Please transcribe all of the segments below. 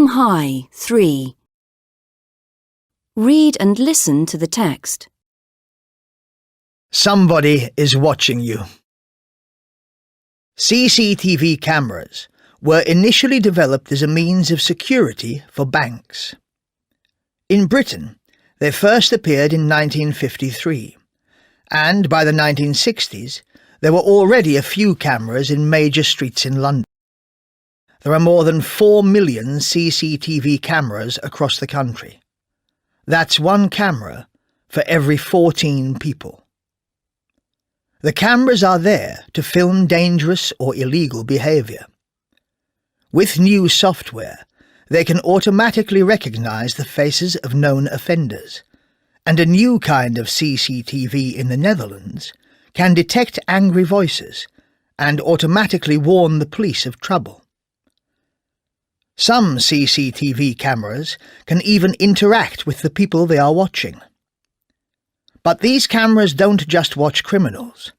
Aim High 3. Read and listen to the text. Somebody is watching you. CCTV cameras were initially developed as a means of security for banks. In Britain, they first appeared in 1953, and by the 1960s, there were already a few cameras in major streets in London. There are more than 4 million CCTV cameras across the country. That's one camera for every 14 people. The cameras are there to film dangerous or illegal behaviour. With new software, they can automatically recognise the faces of known offenders, and a new kind of CCTV in the Netherlands can detect angry voices and automatically warn the police of trouble. Some CCTV cameras can even interact with the people they are watching. But these cameras don't just watch criminals.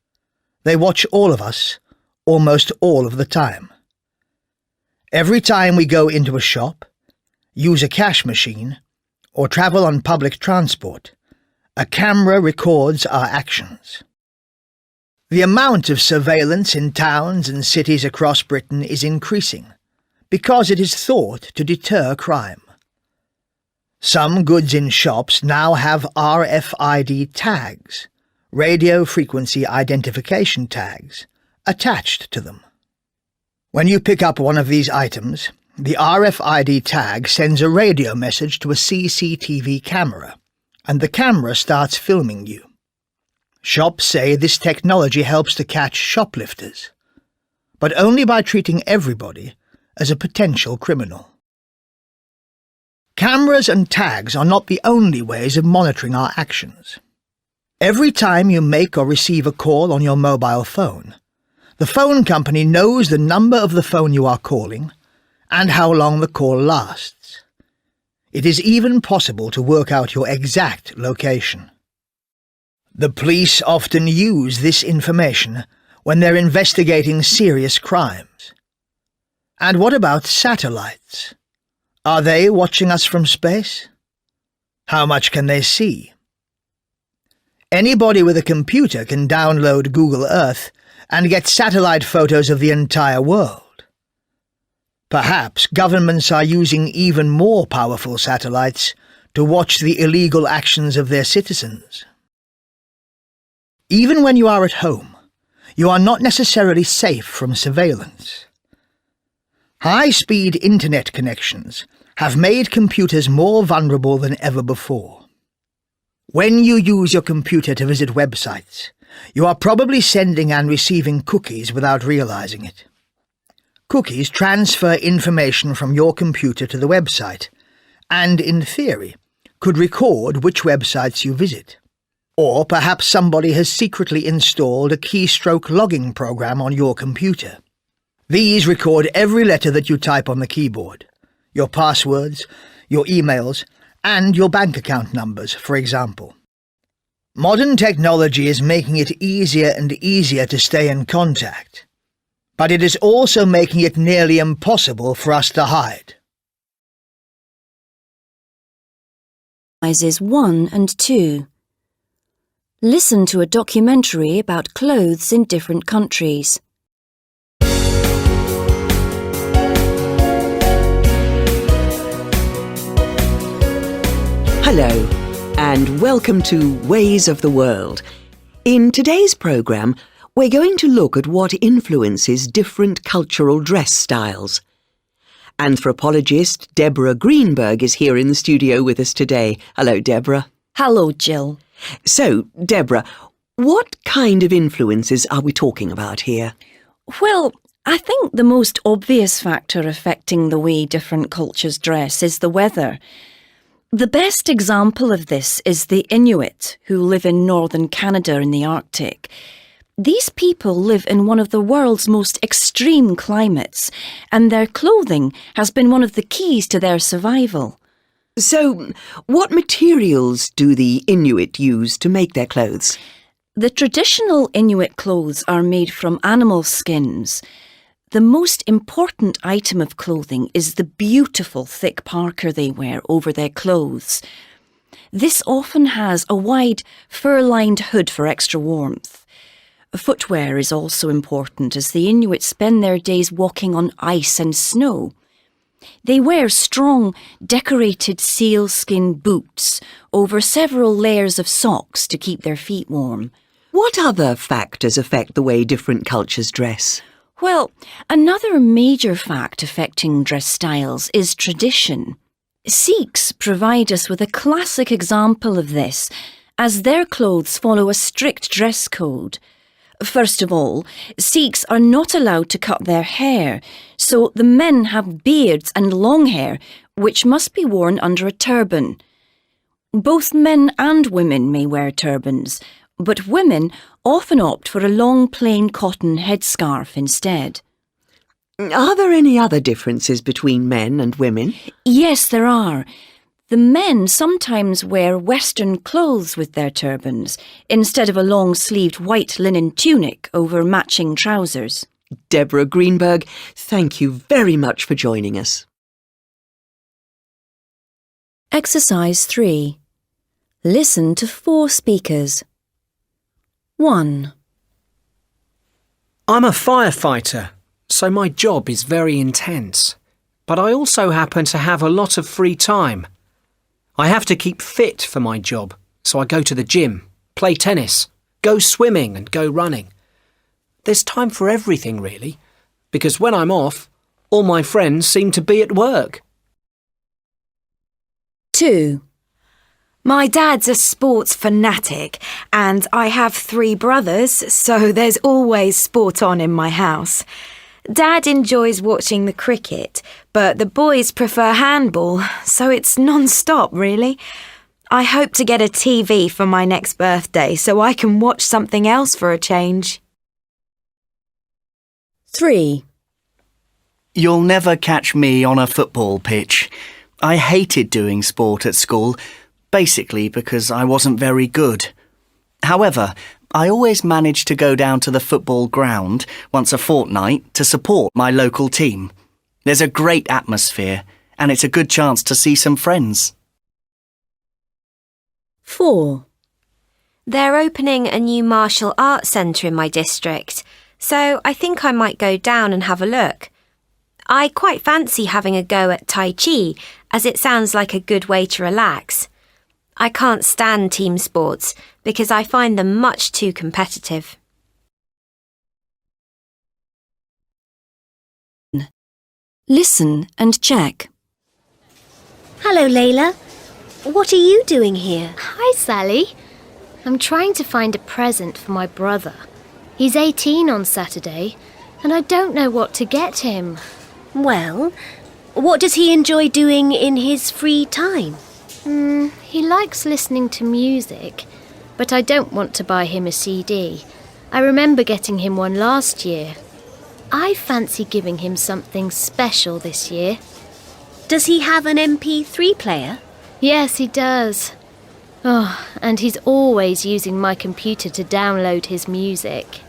They watch all of us, almost all of the time. Every time we go into a shop, use a cash machine, or travel on public transport, a camera records our actions. The amount of surveillance in towns and cities across Britain is increasing because it is thought to deter crime. Some goods in shops now have RFID tags, radio frequency identification tags, attached to them. When you pick up one of these items, the RFID tag sends a radio message to a CCTV camera, and the camera starts filming you. Shops say this technology helps to catch shoplifters, but only by treating everybody as a potential criminal. Cameras and tags are not the only ways of monitoring our actions. Every time you make or receive a call on your mobile phone, the phone company knows the number of the phone you are calling and how long the call lasts. It is even possible to work out your exact location. The police often use this information when they're investigating serious crimes. And what about satellites? Are they watching us from space? How much can they see? Anybody with a computer can download Google Earth and get satellite photos of the entire world. Perhaps governments are using even more powerful satellites to watch the illegal actions of their citizens. Even when you are at home, you are not necessarily safe from surveillance. High-speed internet connections have made computers more vulnerable than ever before. When you use your computer to visit websites, you are probably sending and receiving cookies without realizing it. Cookies transfer information from your computer to the website, and, in theory, could record which websites you visit. Or perhaps somebody has secretly installed a keystroke logging program on your computer. These record every letter that you type on the keyboard, your passwords, your emails, and your bank account numbers, for example. Modern technology is making it easier and easier to stay in contact, but it is also making it nearly impossible for us to hide. Sizes 1 and 2. Listen to a documentary about clothes in different countries. Hello, and welcome to Ways of the World. In today's programme, we're going to look at what influences different cultural dress styles. Anthropologist Deborah Greenberg is here in the studio with us today. Hello, Deborah. Hello, Jill. So, Deborah, what kind of influences are we talking about here? Well, I think the most obvious factor affecting the way different cultures dress is the weather. The best example of this is the Inuit, who live in northern Canada in the Arctic. These people live in one of the world's most extreme climates, and their clothing has been one of the keys to their survival. So, what materials do the Inuit use to make their clothes? The traditional Inuit clothes are made from animal skins. the most important item of clothing is the beautiful thick parka they wear over their clothes. This often has a wide, fur-lined hood for extra warmth. Footwear is also important as the Inuit spend their days walking on ice and snow. They wear strong, decorated sealskin boots over several layers of socks to keep their feet warm. What other factors affect the way different cultures dress? Well, another major fact affecting dress styles is tradition. Sikhs provide us with a classic example of this, as their clothes follow a strict dress code. First of all, Sikhs are not allowed to cut their hair, so the men have beards and long hair, which must be worn under a turban. Both men and women may wear turbans, but women often opt for a long plain cotton headscarf instead. Are there any other differences between men and women? Yes, there are. The men sometimes wear Western clothes with their turbans, instead of a long-sleeved white linen tunic over matching trousers. Deborah Greenberg, thank you very much for joining us. Exercise 3. Listen to 4 speakers. 1. I'm a firefighter, so my job is very intense. But I also happen to have a lot of free time. I have to keep fit for my job, so I go to the gym, play tennis, go swimming and go running. There's time for everything, really, because when I'm off, all my friends seem to be at work. 2. My dad's a sports fanatic, and I have 3 brothers, so there's always sport on in my house. Dad enjoys watching the cricket, but the boys prefer handball, so it's non-stop, really. I hope to get a TV for my next birthday so I can watch something else for a change. 3. You'll never catch me on a football pitch. I hated doing sport at school, basically because I wasn't very good. However, I always managed to go down to the football ground once a fortnight to support my local team. There's a great atmosphere, and it's a good chance to see some friends. 4. They're opening a new martial arts centre in my district, so I think I might go down and have a look. I quite fancy having a go at Tai Chi, as it sounds like a good way to relax. I can't stand team sports because I find them much too competitive. Listen and check. Hello, Layla. What are you doing here? Hi, Sally. I'm trying to find a present for my brother. He's 18 on Saturday, and I don't know what to get him. Well, what does he enjoy doing in his free time? He likes listening to music, but I don't want to buy him a CD. I remember getting him one last year. I fancy giving him something special this year. Does he have an MP3 player? Yes, he does. Oh, and he's always using my computer to download his music.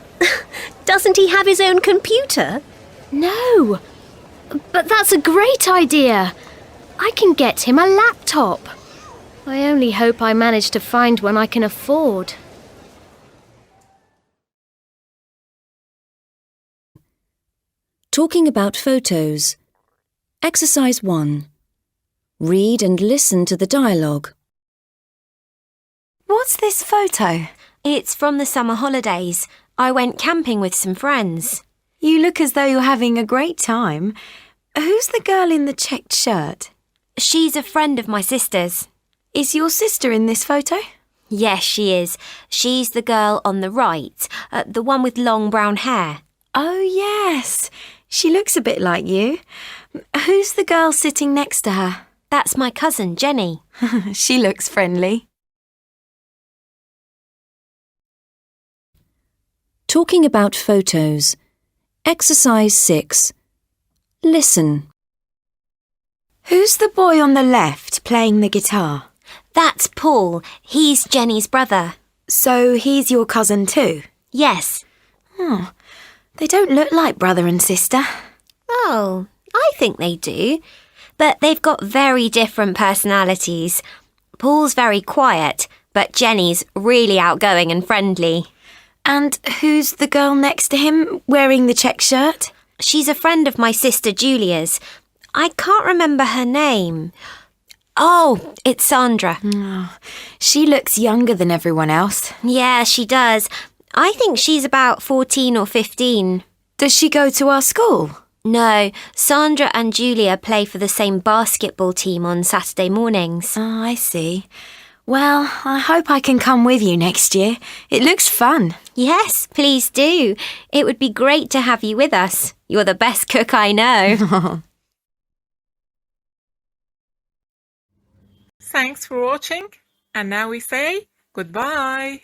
Doesn't he have his own computer? No, but that's a great idea. I can get him a laptop. I only hope I manage to find one I can afford. Talking about photos. Exercise 1. Read and listen to the dialogue. What's this photo? It's from the summer holidays. I went camping with some friends. You look as though you're having a great time. Who's the girl in the checked shirt? She's a friend of my sister's. Is your sister in this photo? Yes, she is. She's the girl on the right, the one with long brown hair. Oh, yes. She looks a bit like you. Who's the girl sitting next to her? That's my cousin, Jenny. She looks friendly. Talking about photos. Exercise 6. Listen. Who's the boy on the left playing the guitar? That's Paul. He's Jenny's brother. So he's your cousin too? Yes. Oh, They don't look like brother and sister. Oh, I think they do. But they've got very different personalities. Paul's very quiet, but Jenny's really outgoing and friendly. And who's the girl next to him wearing the check shirt? She's a friend of my sister Julia's. I can't remember her name. Oh, it's Sandra. She looks younger than everyone else. Yeah, she does. I think she's about 14 or 15. Does she go to our school? No, Sandra and Julia play for the same basketball team on Saturday mornings. Oh, I see. Well, I hope I can come with you next year. It looks fun. Yes, please do. It would be great to have you with us. You're the best cook I know. Thanks for watching, and now we say goodbye.